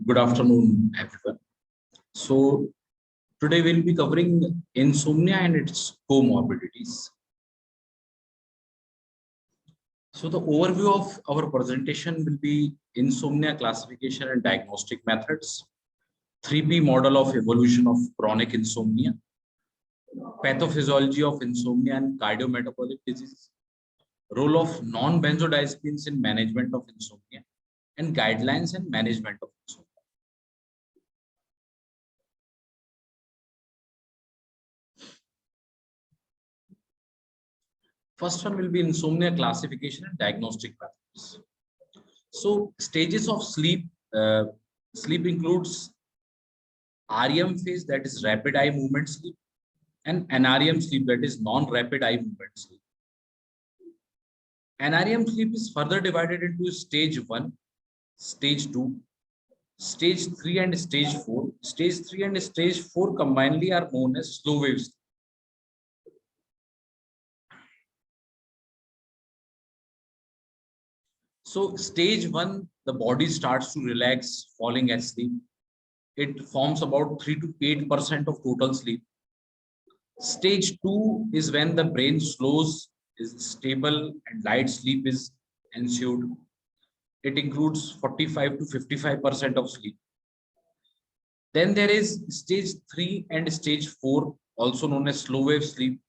Good afternoon, everyone. So, today we'll be covering insomnia and its comorbidities. So, the overview of our presentation will be insomnia classification and diagnostic methods, 3P model of evolution of chronic insomnia, pathophysiology of insomnia and cardiometabolic disease, role of non-benzodiazepines in management of insomnia, and guidelines and management of insomnia. First one will be insomnia classification and diagnostic methods. So stages of sleep, sleep includes REM phase, that is rapid eye movement sleep, and NREM sleep, that is non-rapid eye movement sleep. NREM sleep is further divided into stage 1, stage 2, stage 3 and stage 4. Stage 3 and stage 4 combinedly are known as slow wave sleep. So stage 1, the body starts to relax, falling asleep. It forms about 3 to 8% of total sleep. Stage 2 is when the brain slows, is stable, and light sleep is ensued. It includes 45 to 55% of sleep. Then there is stage 3 and stage 4, also known as slow wave sleep,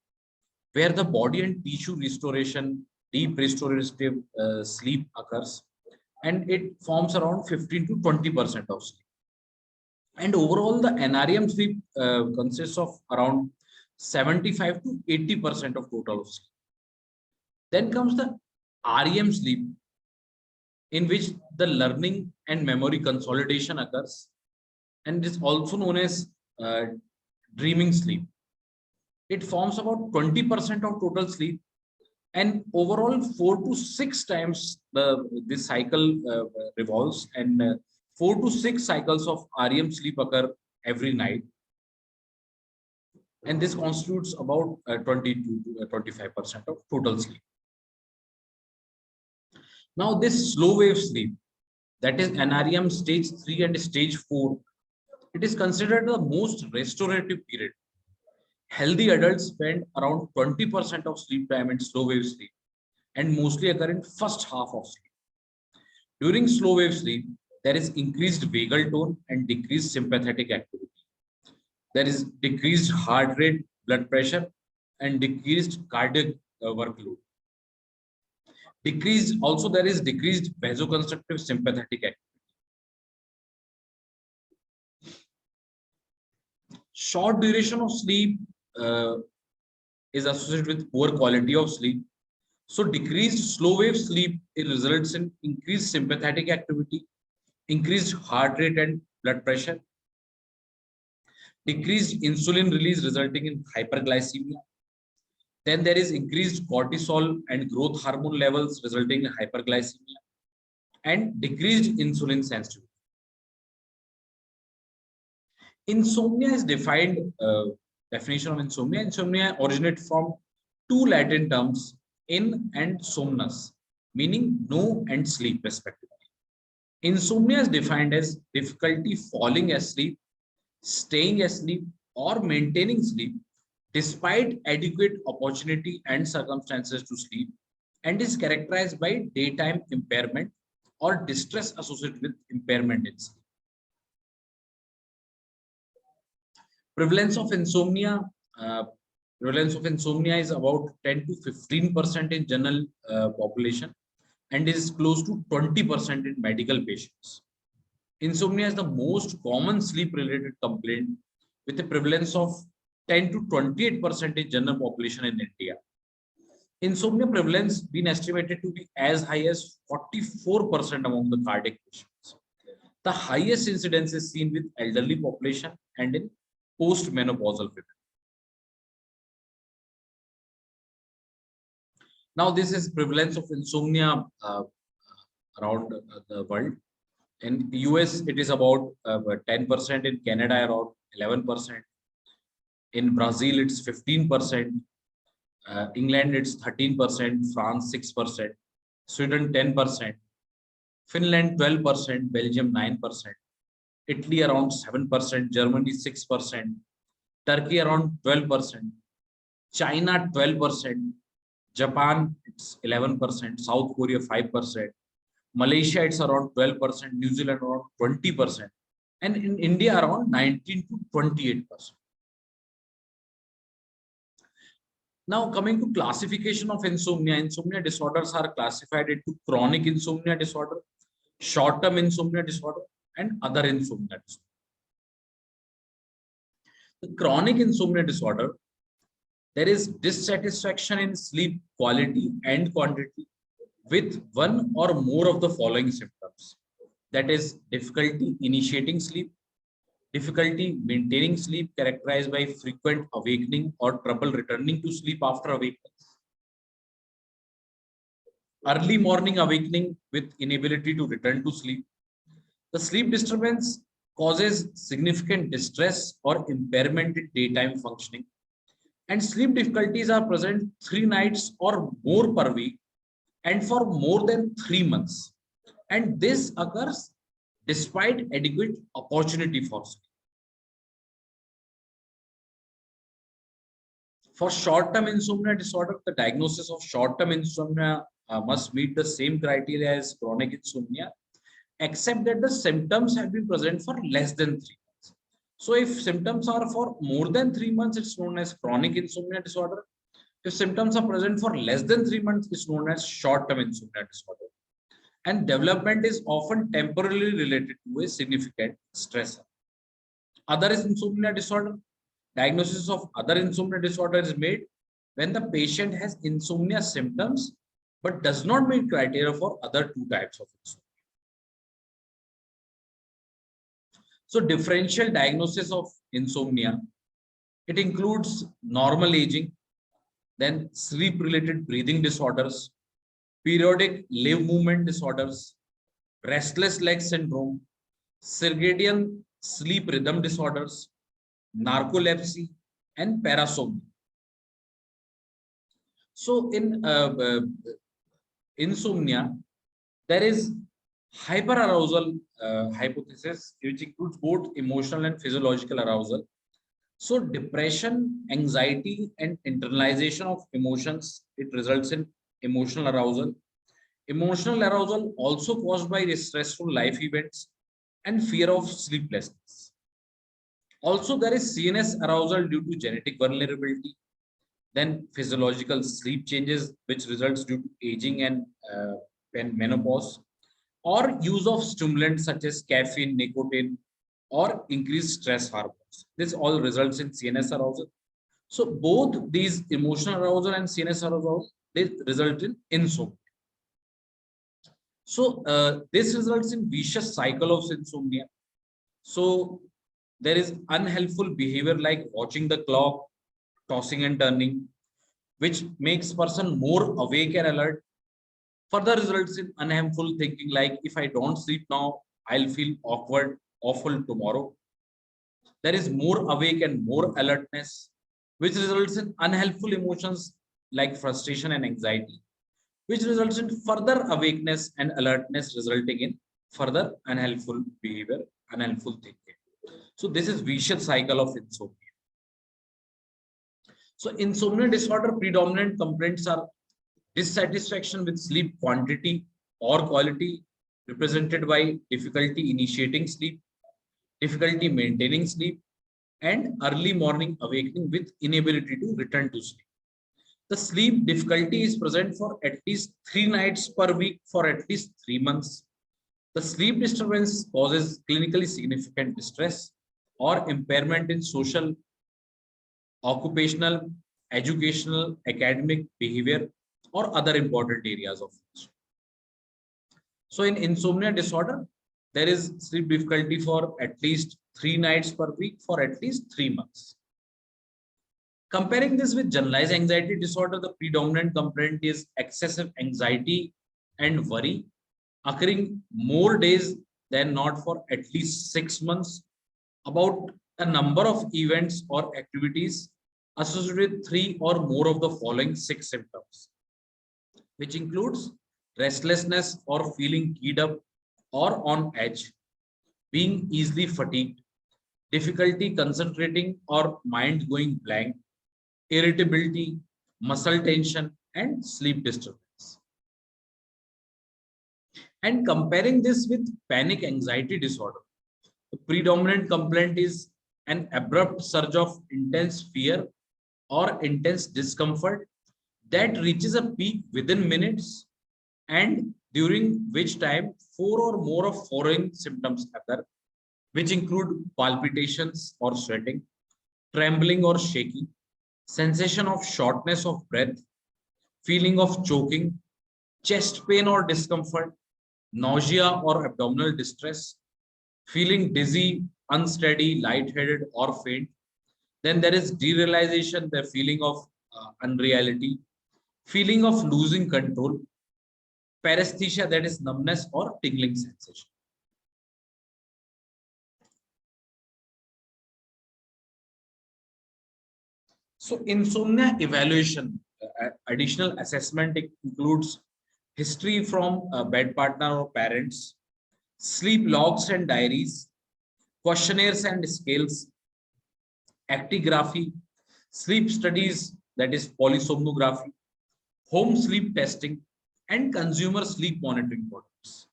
where the body and tissue restoration, deep restorative sleep occurs, and it forms around 15 to 20% of sleep. And overall, the NREM sleep consists of around 75 to 80% of total sleep. Then comes the REM sleep, in which the learning and memory consolidation occurs, and is also known as dreaming sleep. It forms about 20% of total sleep, and overall 4 to 6 times this cycle revolves, and 4 to 6 cycles of REM sleep occur every night, and this constitutes about 20 to 25% of total sleep. Now this slow wave sleep, that is NREM stage 3 and stage 4, it is considered the most restorative period. Healthy adults spend around 20% of sleep time in slow wave sleep, and mostly occur in first half of sleep. During slow wave sleep, there is increased vagal tone and decreased sympathetic activity. There is decreased heart rate, blood pressure, and decreased cardiac workload. There is decreased vasoconstrictive sympathetic activity. Short duration of sleep is associated with poor quality of sleep. So decreased slow wave sleep, it results in increased sympathetic activity, increased heart rate and blood pressure, decreased insulin release resulting in hyperglycemia. Then there is increased cortisol and growth hormone levels resulting in hyperglycemia, and decreased insulin sensitivity. Insomnia is defined, definition of insomnia. Insomnia originates from two Latin terms, in and somnus, meaning no and sleep respectively. Insomnia is defined as difficulty falling asleep, staying asleep, or maintaining sleep despite adequate opportunity and circumstances to sleep, and is characterized by daytime impairment or distress associated with impairment in sleep. Prevalence of insomnia. Prevalence of insomnia is about 10 to 15% in general population, and is close to 20% in medical patients. Insomnia is the most common sleep-related complaint, with a prevalence of 10 to 28% in general population in India. Insomnia prevalence been estimated to be as high as 44% among the cardiac patients. The highest incidence is seen with elderly population and in post-menopausal women. Now, this is prevalence of insomnia around the world. In the US, it is about 10%. In Canada, around 11%. In Brazil, it's 15%. England, it's 13%. France, 6%. Sweden, 10%. Finland, 12%. Belgium, 9%. Italy around 7%, Germany 6%, Turkey around 12%, China 12%, Japan it's 11%, South Korea 5%, Malaysia it's around 12%, New Zealand around 20%, and in India around 19 to 28%. Now coming to classification of insomnia, insomnia disorders are classified into chronic insomnia disorder, short-term insomnia disorder, and other insomnia disorder. The chronic insomnia disorder, there is dissatisfaction in sleep quality and quantity with one or more of the following symptoms. That is difficulty initiating sleep, difficulty maintaining sleep characterized by frequent awakening or trouble returning to sleep after awakening, early morning awakening with inability to return to sleep. The sleep disturbance causes significant distress or impairment in daytime functioning, and sleep difficulties are present 3 nights or more per week and for more than 3 months. And this occurs despite adequate opportunity for sleep. For short-term insomnia disorder, the diagnosis of short-term insomnia must meet the same criteria as chronic insomnia, except that the symptoms have been present for less than 3 months. So if symptoms are for more than 3 months, it's known as chronic insomnia disorder. If symptoms are present for less than 3 months, it's known as short-term insomnia disorder. And development is often temporarily related to a significant stressor. Other insomnia disorder, diagnosis of other insomnia disorder is made when the patient has insomnia symptoms but does not meet criteria for other 2 types of insomnia. So differential diagnosis of insomnia, it includes normal aging, then sleep-related breathing disorders, periodic limb movement disorders, restless leg syndrome, circadian sleep rhythm disorders, narcolepsy, and parasomnia. So in insomnia, there is hyperarousal hypothesis, which includes both emotional and physiological arousal. So depression, anxiety, and internalization of emotions, it results in emotional arousal. Emotional arousal also caused by stressful life events and fear of sleeplessness. Also, there is CNS arousal due to genetic vulnerability, then physiological sleep changes, which results due to aging and menopause, or use of stimulants such as caffeine, nicotine, or increased stress hormones. This all results in CNS arousal. So both these emotional arousal and CNS arousal, they result in insomnia. So this results in vicious cycle of insomnia. So there is unhelpful behavior like watching the clock, tossing and turning, which makes person more awake and alert. Further results in unhelpful thinking like if I don't sleep now, I'll feel awkward, awful tomorrow. There is more awake and more alertness, which results in unhelpful emotions like frustration and anxiety, which results in further awakeness and alertness, resulting in further unhelpful behavior, unhelpful thinking. So this is vicious cycle of insomnia. So insomnia disorder predominant complaints are dissatisfaction with sleep quantity or quality, represented by difficulty initiating sleep, difficulty maintaining sleep, and early morning awakening with inability to return to sleep. The sleep difficulty is present for at least 3 nights per week for at least 3 months. The sleep disturbance causes clinically significant distress or impairment in social, occupational, educational, academic behavior, or other important areas of function. So in insomnia disorder, there is sleep difficulty for at least 3 nights per week for at least 3 months. Comparing this with generalized anxiety disorder, the predominant complaint is excessive anxiety and worry, occurring more days than not for at least 6 months, about a number of events or activities associated with 3 or more of the following 6 symptoms, which includes restlessness or feeling keyed up or on edge, being easily fatigued, difficulty concentrating or mind going blank, irritability, muscle tension, and sleep disturbance. And comparing this with panic anxiety disorder, the predominant complaint is an abrupt surge of intense fear or intense discomfort that reaches a peak within minutes, and during which time four or more of following symptoms occur, which include palpitations or sweating, trembling or shaking, sensation of shortness of breath, feeling of choking, chest pain or discomfort, nausea or abdominal distress, feeling dizzy, unsteady, lightheaded, or faint. Then there is derealization, the feeling of unreality, feeling of losing control, paresthesia, that is numbness or tingling sensation. So insomnia evaluation, additional assessment includes history from a bed partner or parents, sleep logs and diaries, questionnaires and scales, actigraphy, sleep studies, that is polysomnography, home sleep testing, and consumer sleep monitoring products.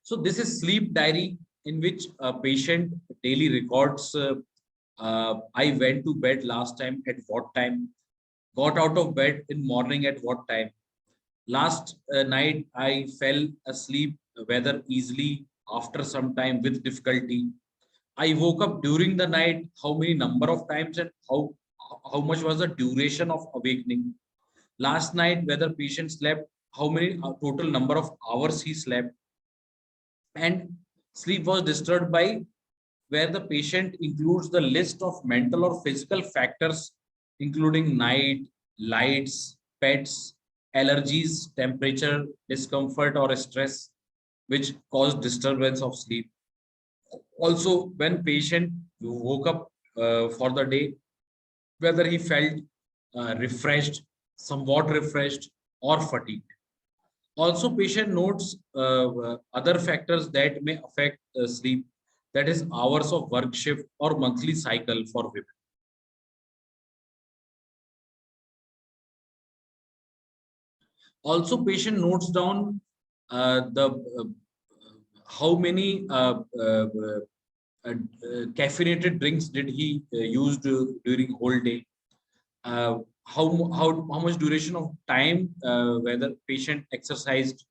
So this is sleep diary in which a patient daily records, I went to bed last time at what time, got out of bed in morning at what time, last night I fell asleep, whether easily, after some time with difficulty, I woke up during the night, how many number of times, and how much was the duration of awakening. Last night, whether patient slept, how many total number of hours he slept, and sleep was disturbed by, where the patient includes the list of mental or physical factors, including night, lights, pets, allergies, temperature, discomfort, or stress, which cause disturbance of sleep. Also, when patient woke up for the day, whether he felt refreshed, somewhat refreshed, or fatigued. Also, patient notes other factors that may affect sleep, that is hours of work shift or monthly cycle for women. Also, patient notes down the how many caffeinated drinks did he use during whole day, uh, how much duration of time, whether patient exercised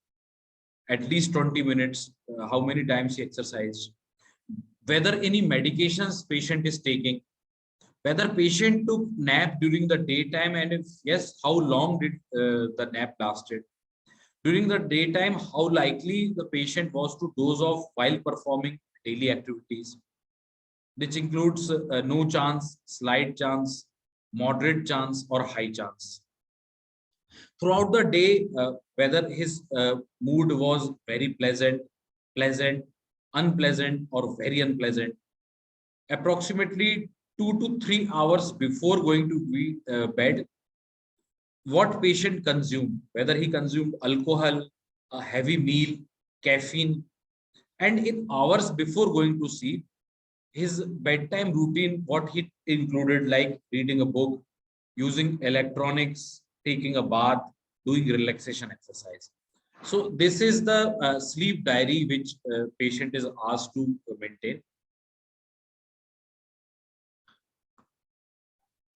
at least 20 minutes, how many times he exercised, whether any medications patient is taking, whether patient took nap during the daytime, and if yes, how long did the nap lasted. During the daytime, how likely the patient was to doze off while performing daily activities, which includes no chance, slight chance, moderate chance, or high chance. Throughout the day, whether his mood was very pleasant, unpleasant, or very unpleasant. Approximately 2 to 3 hours before going to bed, what patient consumed, whether he consumed alcohol, a heavy meal, caffeine, and in hours before going to sleep, his bedtime routine, what he included, like reading a book, using electronics, taking a bath, doing relaxation exercise. So this is the sleep diary which patient is asked to maintain.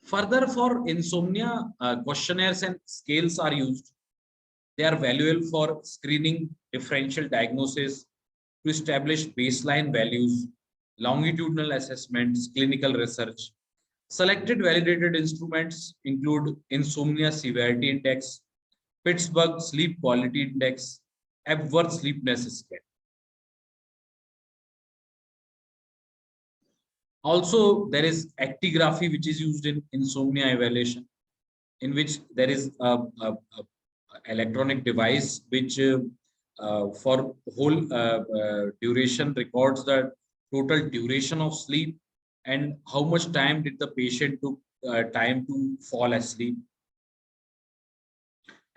Further, for insomnia, questionnaires and scales are used. They are valuable for screening, differential diagnosis, to establish baseline values, longitudinal assessments, clinical research. Selected validated instruments include Insomnia Severity Index, Pittsburgh Sleep Quality Index, Epworth Sleepiness Scale. Also, there is actigraphy, which is used in insomnia evaluation, in which there is a electronic device which for whole duration records the total duration of sleep and how much time did the patient took time to fall asleep.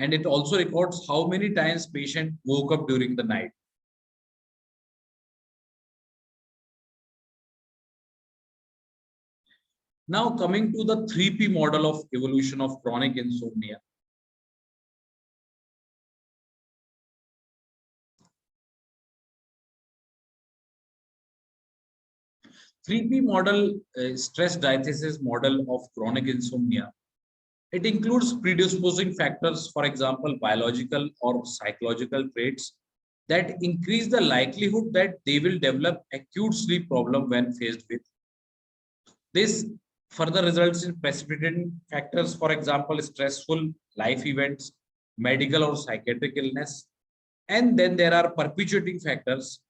And it also records how many times patient woke up during the night. Now coming to the 3P model of evolution of chronic insomnia. 3P model, stress diathesis model of chronic insomnia. It includes predisposing factors, for example, biological or psychological traits that increase the likelihood that they will develop acute sleep problem when faced with. This further results in precipitating factors, for example, stressful life events, medical or psychiatric illness. And then there are perpetuating factors.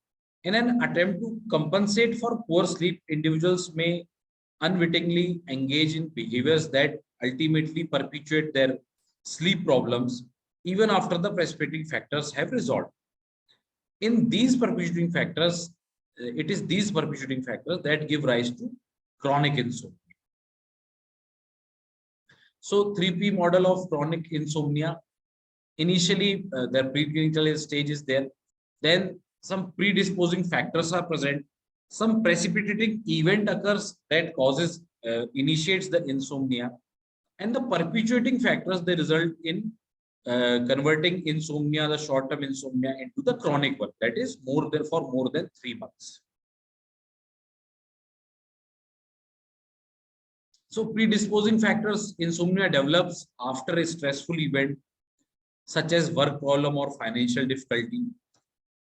In an attempt to compensate for poor sleep, individuals may unwittingly engage in behaviors that ultimately perpetuate their sleep problems even after the precipitating factors have resolved. In these perpetuating factors, it is these perpetuating factors that give rise to chronic insomnia. So 3P model of chronic insomnia, initially the preclinical stage is there, then some predisposing factors are present, some precipitating event occurs that causes initiates the insomnia, and the perpetuating factors they result in converting insomnia, the short-term insomnia, into the chronic one, that is more than for more than 3 months. So predisposing factors, insomnia develops after a stressful event such as work problem or financial difficulty.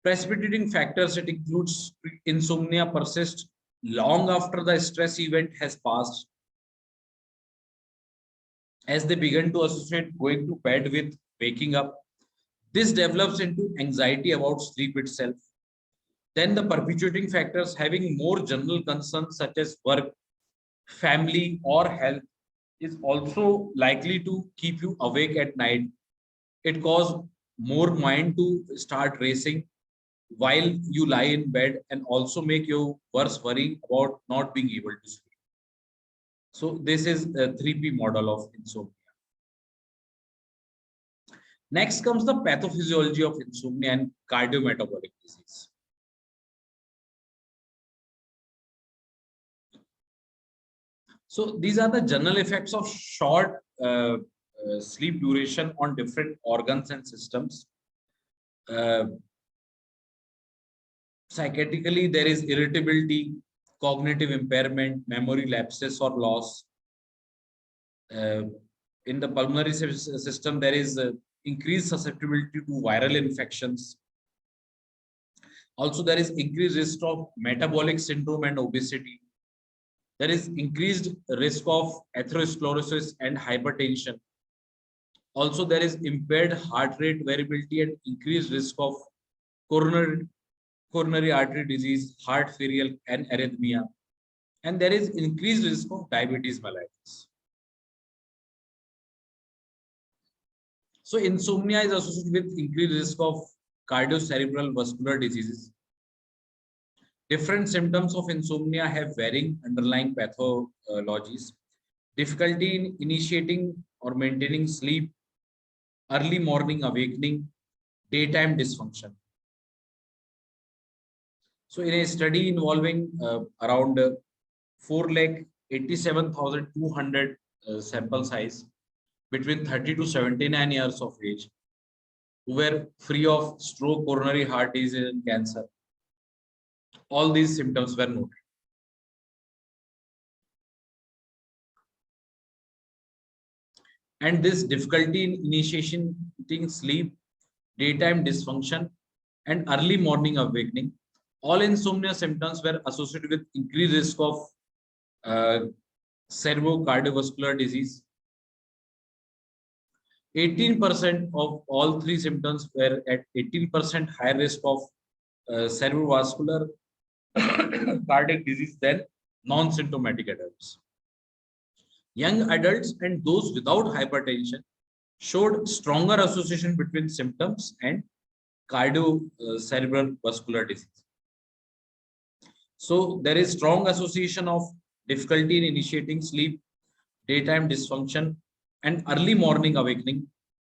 Precipitating factors, it includes insomnia persists long after the stress event has passed, as they begin to associate going to bed with waking up. This develops into anxiety about sleep itself. Then the perpetuating factors, having more general concerns such as work, family, or health, is also likely to keep you awake at night. It causes more mind to start racing while you lie in bed, and also make you worse worrying about not being able to sleep. So this is a 3P model of insomnia. Next comes the pathophysiology of insomnia and cardiometabolic disease. So these are the general effects of short sleep duration on different organs and systems. Psychiatrically, there is irritability, cognitive impairment, memory lapses or loss. In the pulmonary system, there is increased susceptibility to viral infections. Also, there is increased risk of metabolic syndrome and obesity. There is increased risk of atherosclerosis and hypertension. Also, there is impaired heart rate variability and increased risk of coronary artery disease, heart failure, and arrhythmia. And there is increased risk of diabetes mellitus. So insomnia is associated with increased risk of cardiocerebral vascular diseases. Different symptoms of insomnia have varying underlying pathologies. Difficulty in initiating or maintaining sleep, early morning awakening, daytime dysfunction. So in a study involving around 4,87,200 sample size between 30 to 79 years of age, who were free of stroke, coronary heart disease, and cancer, all these symptoms were noted. And this difficulty in initiating sleep, daytime dysfunction, and early morning awakening, all insomnia symptoms were associated with increased risk of cerebrocardiovascular disease. 18% of all three symptoms were at 18% higher risk of cerebrovascular cardiac disease than non-symptomatic adults. Young adults and those without hypertension showed stronger association between symptoms and cerebral vascular disease. So there is strong association of difficulty in initiating sleep, daytime dysfunction, and early morning awakening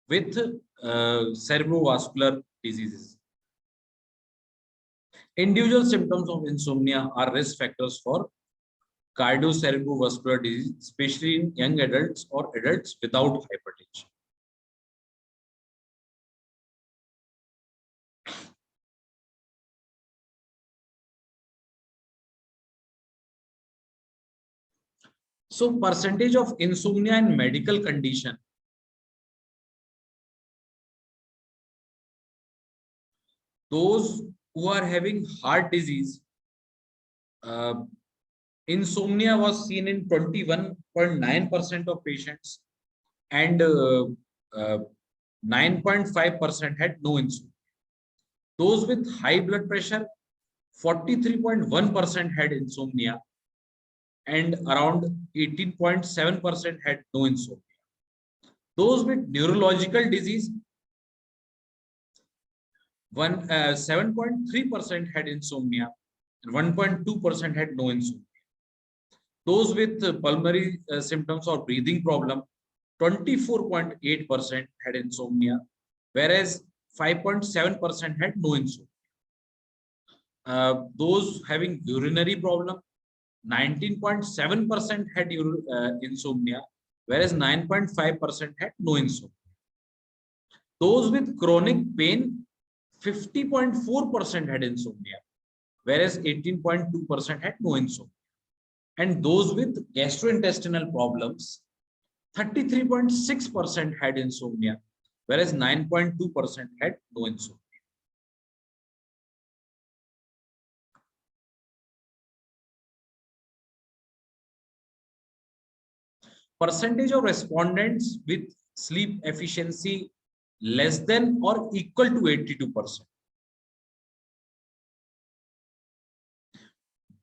with cerebrovascular diseases. Individual symptoms of insomnia are risk factors for cardio-cerebrovascular disease, especially in young adults or adults without hypertension. So percentage of insomnia in medical condition. Those who are having heart disease, insomnia was seen in 21.9% of patients, and 9.5% had no insomnia. Those with high blood pressure, 43.1% had insomnia, and around 18.7% had no insomnia. Those with neurological disease, 7.3% had insomnia, and 1.2% had no insomnia. Those with pulmonary symptoms or breathing problem, 24.8% had insomnia, whereas 5.7% had no insomnia. Those having urinary problem, 19.7% had insomnia, whereas 9.5% had no insomnia. Those with chronic pain, 50.4% had insomnia, whereas 18.2% had no insomnia. And those with gastrointestinal problems, 33.6% had insomnia, whereas 9.2% had no insomnia. Percentage of respondents with sleep efficiency less than or equal to 82%.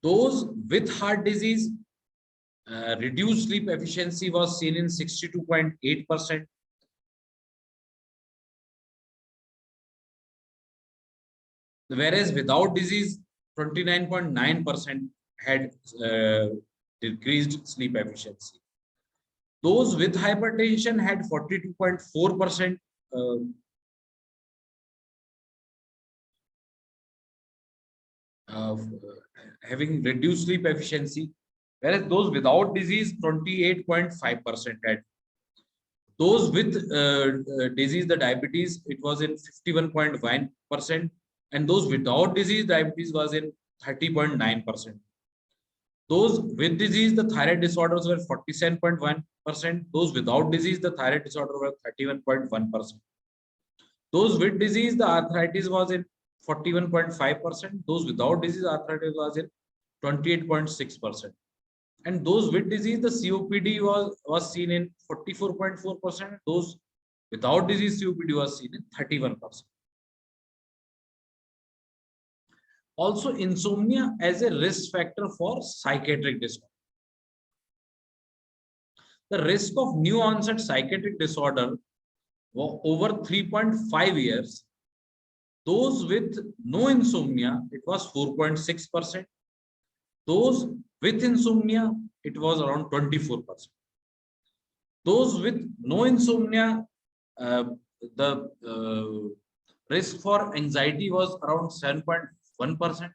Those with heart disease, reduced sleep efficiency was seen in 62.8%. Whereas without disease, 29.9% had decreased sleep efficiency. Those with hypertension had 42.4% having reduced sleep efficiency, whereas those without disease, 28.5% had. Those with disease, the diabetes, it was in 51.1%, and those without disease, diabetes was in 30.9%. Those with disease, the thyroid disorders were 47.1%. Those without disease, the thyroid disorder were 31.1%. Those with disease, the arthritis was in 41.5%. Those without disease, arthritis was in 28.6%. And those with disease, the COPD was seen in 44.4%. Those without disease, COPD was seen in 31%. Also, insomnia as a risk factor for psychiatric disorder. The risk of new onset psychiatric disorder over 3.5 years. Those with no insomnia, it was 4.6%. Those with insomnia, it was around 24%. Those with no insomnia, the risk for anxiety was around 7.1%.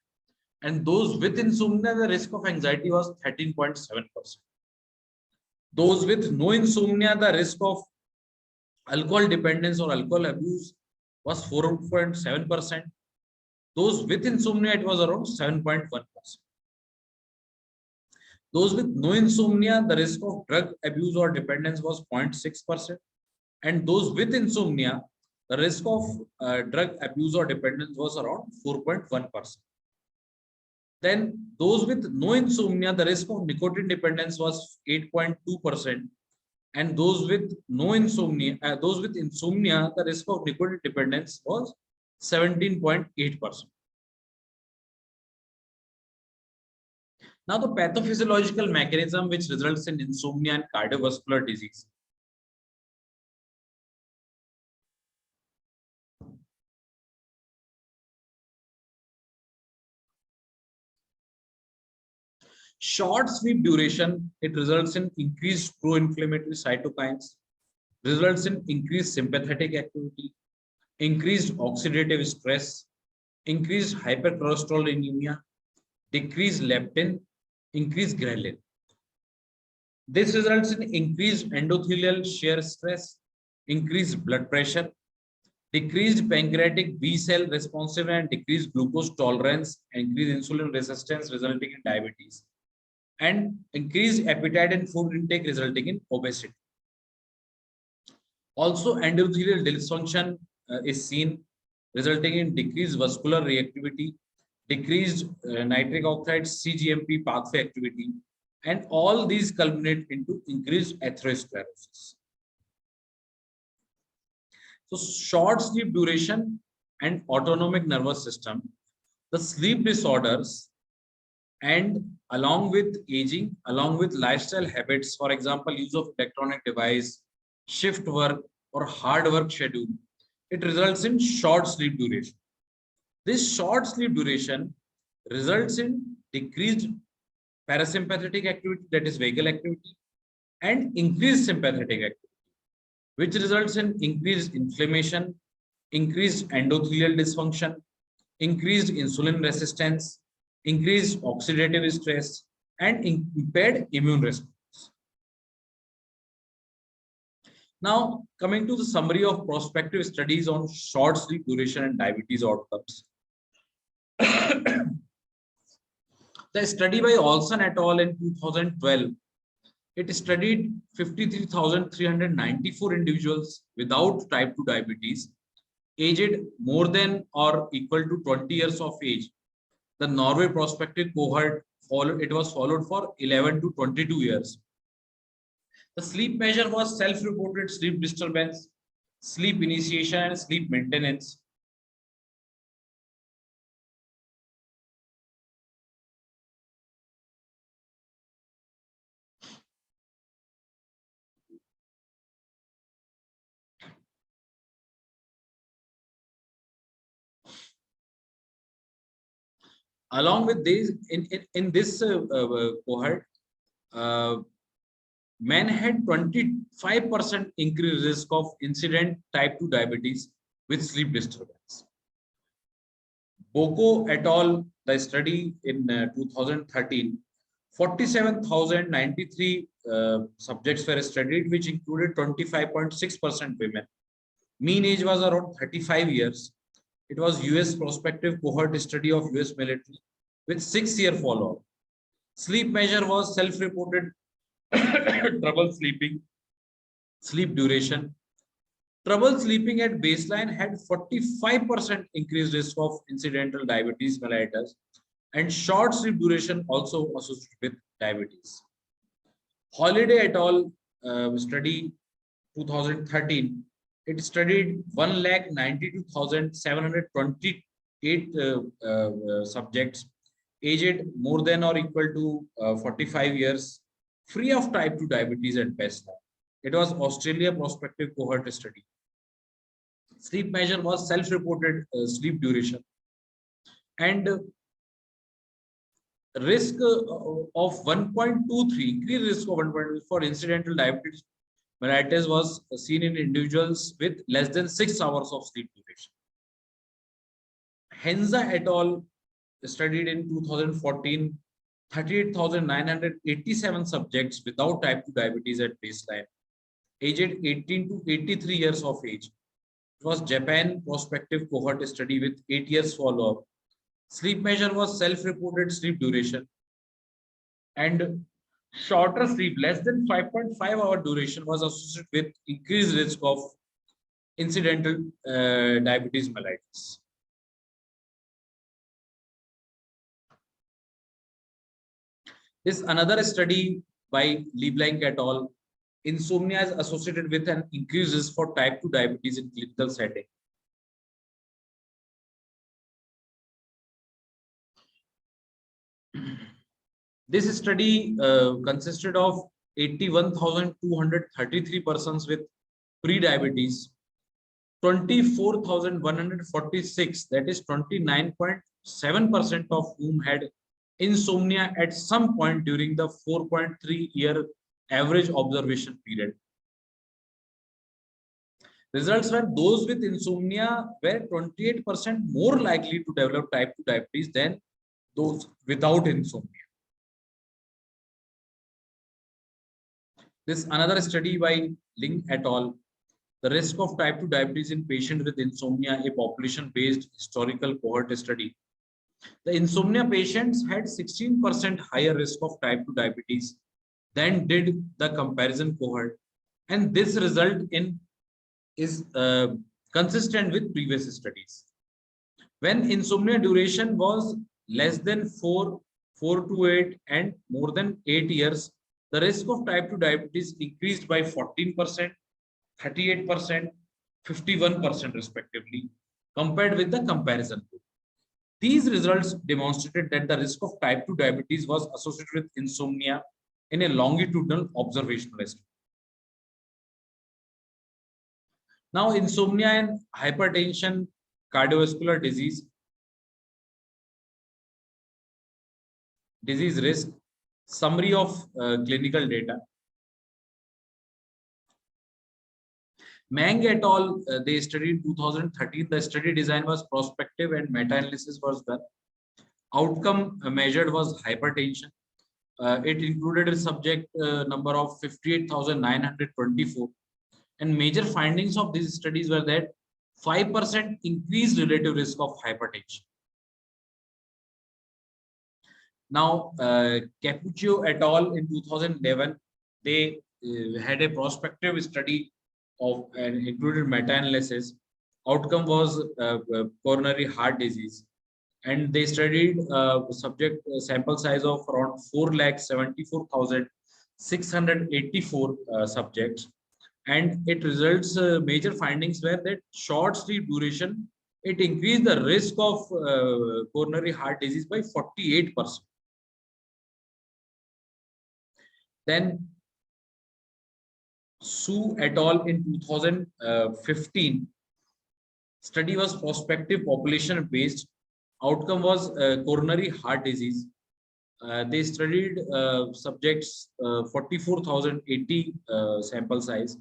And those with insomnia, the risk of anxiety was 13.7%. Those with no insomnia, the risk of alcohol dependence or alcohol abuse was 4.7%. Those with insomnia, it was around 7.1%. Those with no insomnia, the risk of drug abuse or dependence was 0.6%. And those with insomnia, the risk of drug abuse or dependence was around 4.1%. Then those with no insomnia, the risk of nicotine dependence was 8.2%. And those with no insomnia, those with insomnia, the risk of nicotine dependence was 17.8%. Now, the pathophysiological mechanism which results in insomnia and cardiovascular disease. Short sleep duration, it results in increased pro-inflammatory cytokines, results in increased sympathetic activity, increased oxidative stress, increased hypercholesterolemia, decreased leptin, increased ghrelin. This results in increased endothelial shear stress, increased blood pressure, decreased pancreatic B cell responsiveness, and decreased glucose tolerance, increased insulin resistance resulting in diabetes, and increased appetite and food intake resulting in obesity. Also, endothelial dysfunction is seen, resulting in decreased vascular reactivity, decreased nitric oxide CGMP pathway activity, and all these culminate into increased atherosclerosis. So, short sleep duration and autonomic nervous system, the sleep disorders, and along with aging, along with lifestyle habits, for example, use of electronic device, shift work, or hard work schedule, it results in short sleep duration. This short sleep duration results in decreased parasympathetic activity, that is vagal activity, and increased sympathetic activity, which results in increased inflammation, increased endothelial dysfunction, increased insulin resistance, increased oxidative stress, and impaired immune response. Now, coming to the summary of prospective studies on short sleep duration and diabetes outcomes. The study by Olson et al. In 2012, it studied 53,394 individuals without type 2 diabetes, aged more than or equal to 20 years of age. The Norway prospective cohort was followed for 11 to 22 years. The sleep measure was self-reported sleep disturbance, sleep initiation, and sleep maintenance. Along with these, in this cohort, men had 25% increased risk of incident type 2 diabetes with sleep disturbance. Boko et al., the study in 2013, 47,093 subjects were studied, which included 25.6% women. Mean age was around 35 years. It was US prospective cohort study of US military with 6-year follow-up. Sleep measure was self-reported trouble sleeping, sleep duration. Trouble sleeping at baseline had 45% increased risk of incidental diabetes mellitus, and short sleep duration also associated with diabetes. Holiday et al. Study 2013, it studied 192,728 subjects aged more than or equal to 45 years, free of type 2 diabetes at baseline. It was Australia prospective cohort study. Sleep measure was self-reported sleep duration, and risk of 1.23, increased risk of 1.23 for incidental diabetes mellitus was seen in individuals with less than 6 hours of sleep duration. Henza et al. Studied in 2014, 38,987 subjects without type 2 diabetes at baseline, aged 18 to 83 years of age. It was Japan prospective cohort study with 8 years follow-up. Sleep measure was self-reported sleep duration, and shorter sleep, less than 5.5 hour duration, was associated with increased risk of incidental diabetes mellitus. This another study by LeBlanc et al. Insomnia is associated with an increased risk for type 2 diabetes in clinical setting. This study consisted of 81,233 persons with pre-diabetes, 24,146, that is 29.7% of whom had insomnia at some point during the 4.3-year average observation period. Results were those with insomnia were 28% more likely to develop type 2 diabetes than those without insomnia. This another study by Ling et al. The risk of type 2 diabetes in patients with insomnia, a population-based historical cohort study. The insomnia patients had 16% higher risk of type 2 diabetes than did the comparison cohort. And this result is consistent with previous studies. When insomnia duration was less than 4 to 8 and more than 8 years, the risk of type 2 diabetes increased by 14%, 38%, 51% respectively, compared with the comparison group. These results demonstrated that the risk of type 2 diabetes was associated with insomnia in a longitudinal observational study. Now, insomnia and hypertension, cardiovascular disease risk, summary of clinical data. Mang et al. They studied in 2013. The study design was prospective and meta-analysis was done. Outcome measured was hypertension. It included a subject number of 58,924. And major findings of these studies were that 5% increased relative risk of hypertension. Now, Capuccio et al. In 2011, they had a prospective study of and included meta-analysis. Outcome was coronary heart disease, and they studied subject sample size of around 4,74,684 subjects, and it results major findings were that short sleep duration, it increased the risk of coronary heart disease by 48%. Then Su et al. In 2015, study was prospective population based. Outcome was coronary heart disease. They studied subjects 44,080 sample size.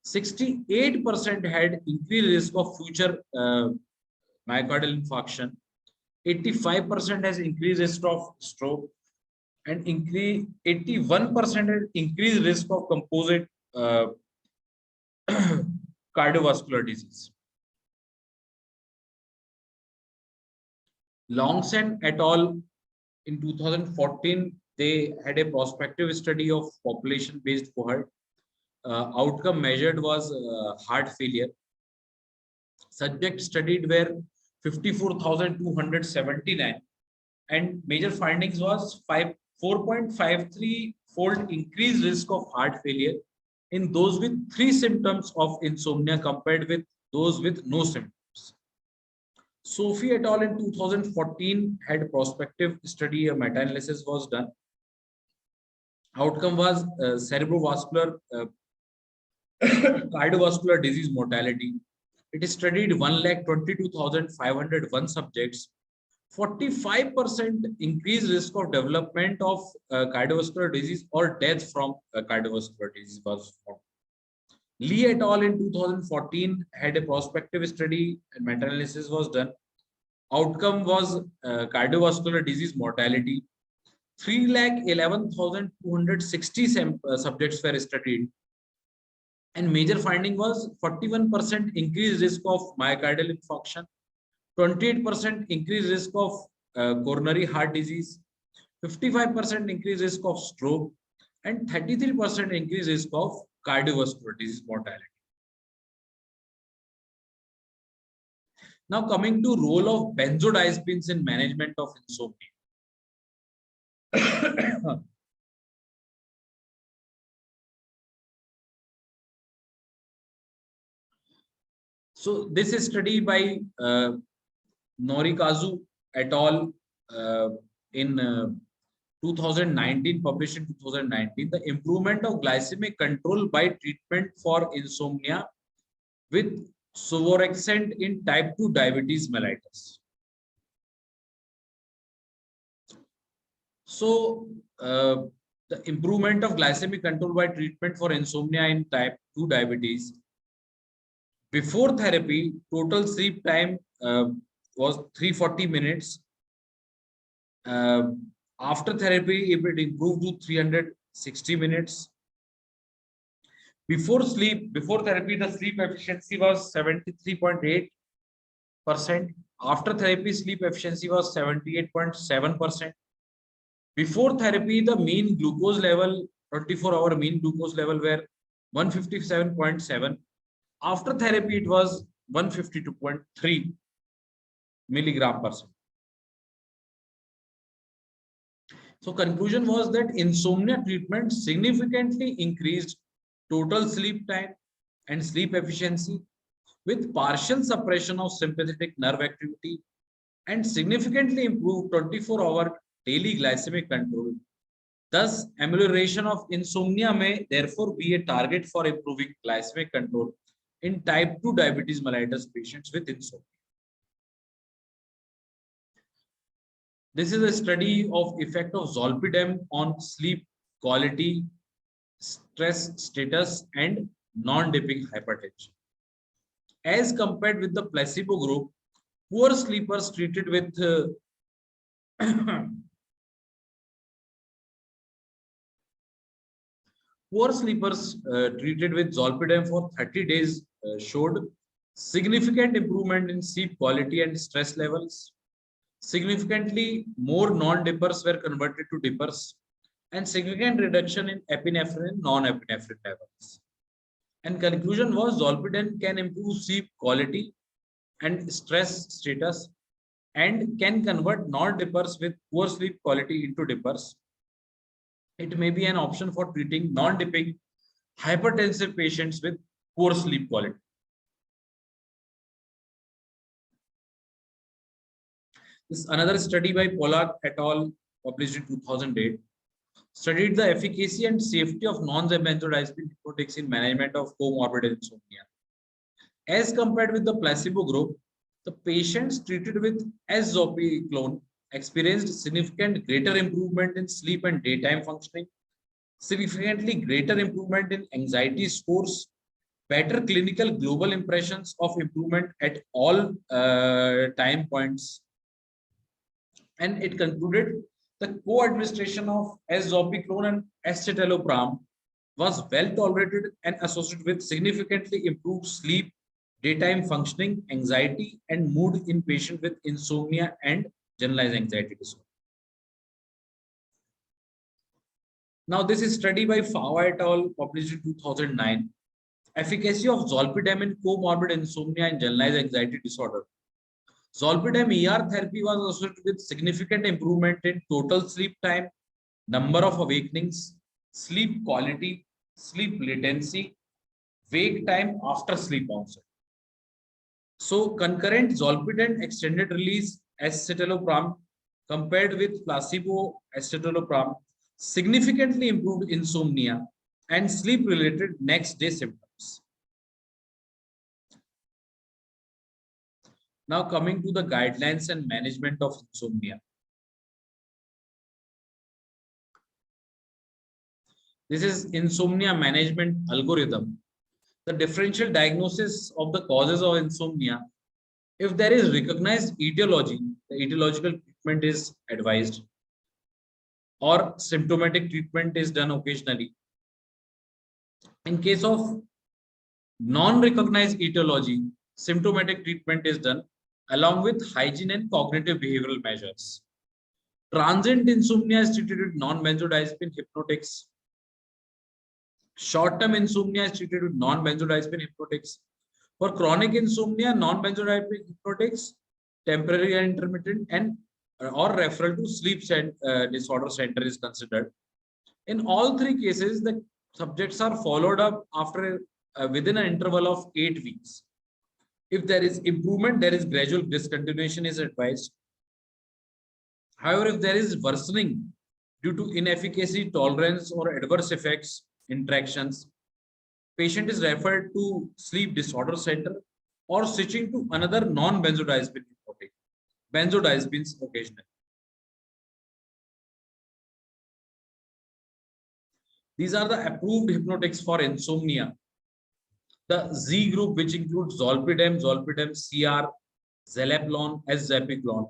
68% had increased risk of future myocardial infarction. 85% has increased risk of stroke, and 81% had increased risk of composite cardiovascular disease. Longsen et al. In 2014, they had a prospective study of population-based cohort. Outcome measured was heart failure. Subjects studied were 54,279, and major findings was 4.53-fold increased risk of heart failure in those with 3 symptoms of insomnia compared with those with no symptoms. Sophie et al. In 2014 had prospective study, a meta-analysis was done. Outcome was cerebrovascular cardiovascular disease mortality. It studied 122,501 subjects. 45% increased risk of development of cardiovascular disease or death from cardiovascular disease was found. Lee et al. In 2014 had a prospective study and meta-analysis was done. Outcome was cardiovascular disease mortality. 311,260 subjects were studied, and major finding was 41% increased risk of myocardial infarction, 28% increased risk of coronary heart disease, 55% increased risk of stroke, and 33% increased risk of cardiovascular disease mortality. Now coming to role of benzodiazepines in management of insomnia. So this is study by Norikazu et al. In 2019, published in 2019, the improvement of glycemic control by treatment for insomnia with suvorexant in type 2 diabetes mellitus. So the improvement of glycemic control by treatment for insomnia in type 2 diabetes Before therapy, total sleep time was 340 minutes. Uh, After therapy, it improved to 360 minutes. Before therapy, the sleep efficiency was 73.8%. After therapy, sleep efficiency was 78.7%. Before therapy, the mean glucose level, 24-hour mean glucose level were 157.7. After therapy, it was 152.3 milligram per second. So conclusion was that insomnia treatment significantly increased total sleep time and sleep efficiency with partial suppression of sympathetic nerve activity and significantly improved 24-hour daily glycemic control. Thus, amelioration of insomnia may therefore be a target for improving glycemic control in type 2 diabetes mellitus patients with insomnia. This is a study of effect of zolpidem on sleep quality, stress status, and non-dipping hypertension. As compared with the placebo group, poor sleepers treated with poor sleepers treated with zolpidem for 30 days showed significant improvement in sleep quality and stress levels. Significantly more non-dippers were converted to dippers, and significant reduction in epinephrine and non-epinephrine levels. And conclusion was zolpidem can improve sleep quality and stress status and can convert non-dippers with poor sleep quality into dippers. It may be an option for treating non-dipping hypertensive patients with poor sleep quality. This is another study by Pollack et al. Published in 2008 studied the efficacy and safety of non-benzodiazepine hypnotics in management of comorbid insomnia. As compared with the placebo group, the patients treated with S-zopiclone experienced significant greater improvement in sleep and daytime functioning, significantly greater improvement in anxiety scores, better clinical global impressions of improvement at all time points. And it concluded the co-administration of S-zopiclone and escitalopram was well tolerated and associated with significantly improved sleep, daytime functioning, anxiety, and mood in patients with insomnia and generalized anxiety disorder. Now, this is study by Fava et al. Published in 2009. Efficacy of zolpidem in comorbid insomnia and generalized anxiety disorder. Zolpidem ER therapy was associated with significant improvement in total sleep time, number of awakenings, sleep quality, sleep latency, wake time after sleep onset. So concurrent zolpidem extended release escitalopram compared with placebo escitalopram significantly improved insomnia and sleep related next day symptoms. Now coming to the guidelines and management of insomnia. This is insomnia management algorithm. The differential diagnosis of the causes of insomnia. If there is recognized etiology, the etiological treatment is advised, or symptomatic treatment is done occasionally. In case of non-recognized etiology, symptomatic treatment is done along with hygiene and cognitive behavioral measures. Transient insomnia is treated with non-benzodiazepine hypnotics. Short-term insomnia is treated with non-benzodiazepine hypnotics. For chronic insomnia, non-benzodiazepine hypnotics, temporary and intermittent, and or referral to sleep disorder center is considered. In all three cases, the subjects are followed up after within an interval of 8 weeks. If there is improvement, there is gradual discontinuation is advised. However, if there is worsening due to inefficacy, tolerance, or adverse effects, interactions, patient is referred to sleep disorder center or switching to another non-benzodiazepine hypnotic, benzodiazepines occasionally. These are the approved hypnotics for insomnia. The Z group, which includes zolpidem, CR, zaleplon, S-zapiclon.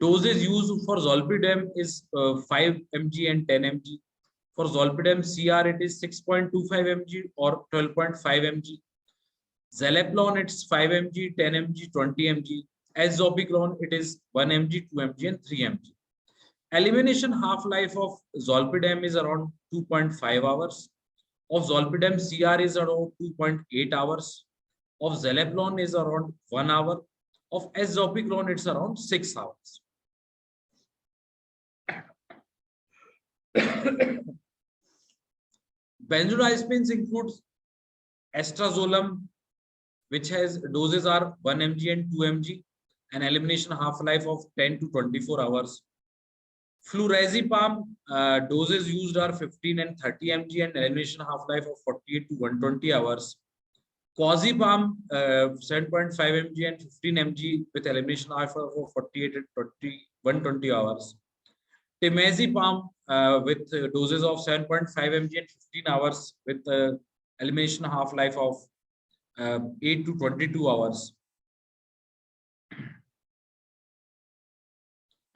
Doses used for zolpidem is 5 mg and 10 mg. For zolpidem CR, it is 6.25 mg or 12.5 mg. Zaleplon, it's 5 mg, 10 mg, 20 mg. S-zopiclone, it is 1 mg, 2 mg, and 3 mg. Elimination half-life of zolpidem is around 2.5 hours. Of zolpidem CR is around 2.8 hours. Of zaleplon is around 1 hour. Of S-zopiclone, it's around 6 hours. Benzodiazepines includes estrazolam, which has doses are 1 mg and 2 mg, an elimination half-life of 10 to 24 hours. Flurazepam doses used are 15 and 30 mg and elimination half-life of 48 to 120 hours. Quazepam 7.5 mg and 15 mg with elimination half-life of 48 and 120 hours. Temazepam with doses of 7.5 mg and 15 hours with elimination half-life of 8 to 22 hours.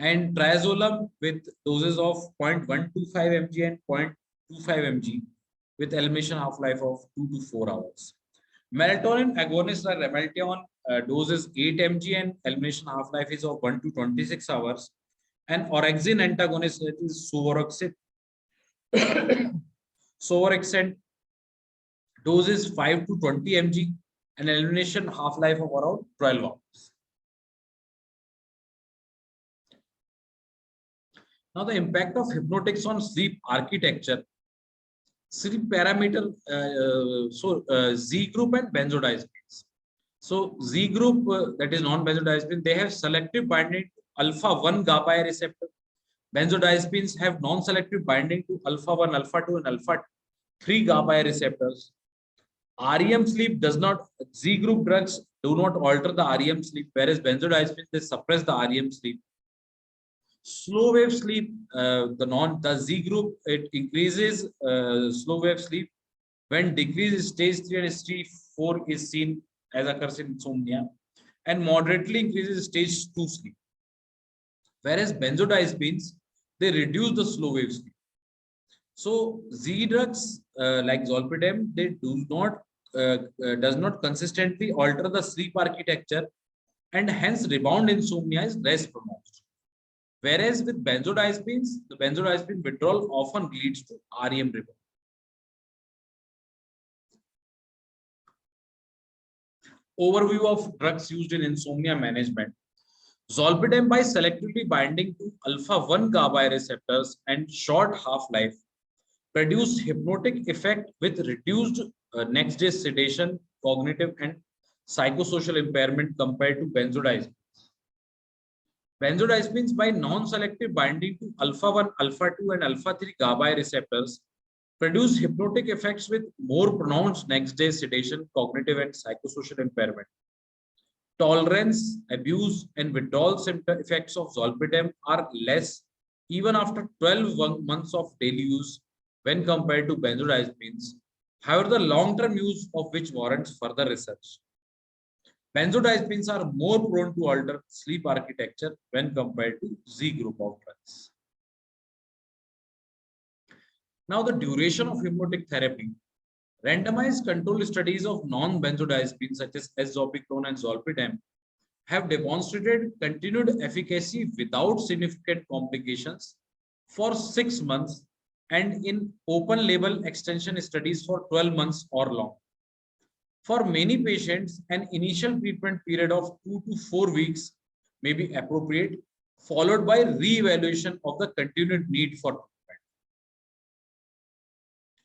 And triazolam with doses of 0.125 mg and 0.25 mg with elimination half-life of 2 to 4 hours. Melatonin agonists are Remeltion, doses 8 mg and elimination half-life is of 1 to 26 hours. And orexin antagonist, that is suvorexant. Suvorexant dose is 5 to 20 mg and elimination half-life of around 12 hours. Now, the impact of hypnotics on sleep architecture, sleep parameter, Z group and benzodiazepines. So, Z group, that is non-benzodiazepine, they have selective binding to alpha-1 GABA receptor. Benzodiazepines have non-selective binding to alpha-1, alpha-2, and alpha-3 GABA receptors. REM sleep does not, Z group drugs do not alter the REM sleep, whereas benzodiazepines, they suppress the REM sleep. Slow wave sleep, the Z group, it increases slow wave sleep when decreased stage 3 and stage 4 is seen as occurs in insomnia, and moderately increases stage 2 sleep. Whereas benzodiazepines, they reduce the slow wave sleep. So Z drugs like zolpidem, they does not consistently alter the sleep architecture, and hence rebound insomnia is less pronounced. Whereas with benzodiazepines, the benzodiazepine withdrawal often leads to REM rebound. Overview of drugs used in insomnia management. Zolpidem, by selectively binding to alpha-1 GABA receptors and short half-life, produce hypnotic effect with reduced next day sedation, cognitive and psychosocial impairment compared to benzodiazepines. Benzodiazepines, by non-selective binding to alpha-1, alpha-2, and alpha-3 GABA receptors, produce hypnotic effects with more pronounced next day sedation, cognitive and psychosocial impairment. Tolerance, abuse, and withdrawal symptom effects of zolpidem are less even after 12 months of daily use when compared to benzodiazepines. However, the long-term use of which warrants further research. Benzodiazepines are more prone to alter sleep architecture when compared to Z group of drugs. Now, the duration of hypnotic therapy. Randomized controlled studies of non-benzodiazepines such as S-zopiclone and zolpidem have demonstrated continued efficacy without significant complications for 6 months and in open label extension studies for 12 months or long. For many patients, an initial treatment period of 2 to 4 weeks may be appropriate, followed by re-evaluation of the continued need for treatment.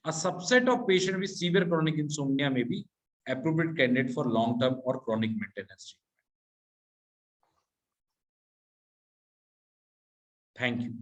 A subset of patients with severe chronic insomnia may be appropriate candidate for long-term or chronic maintenance treatment. Thank you.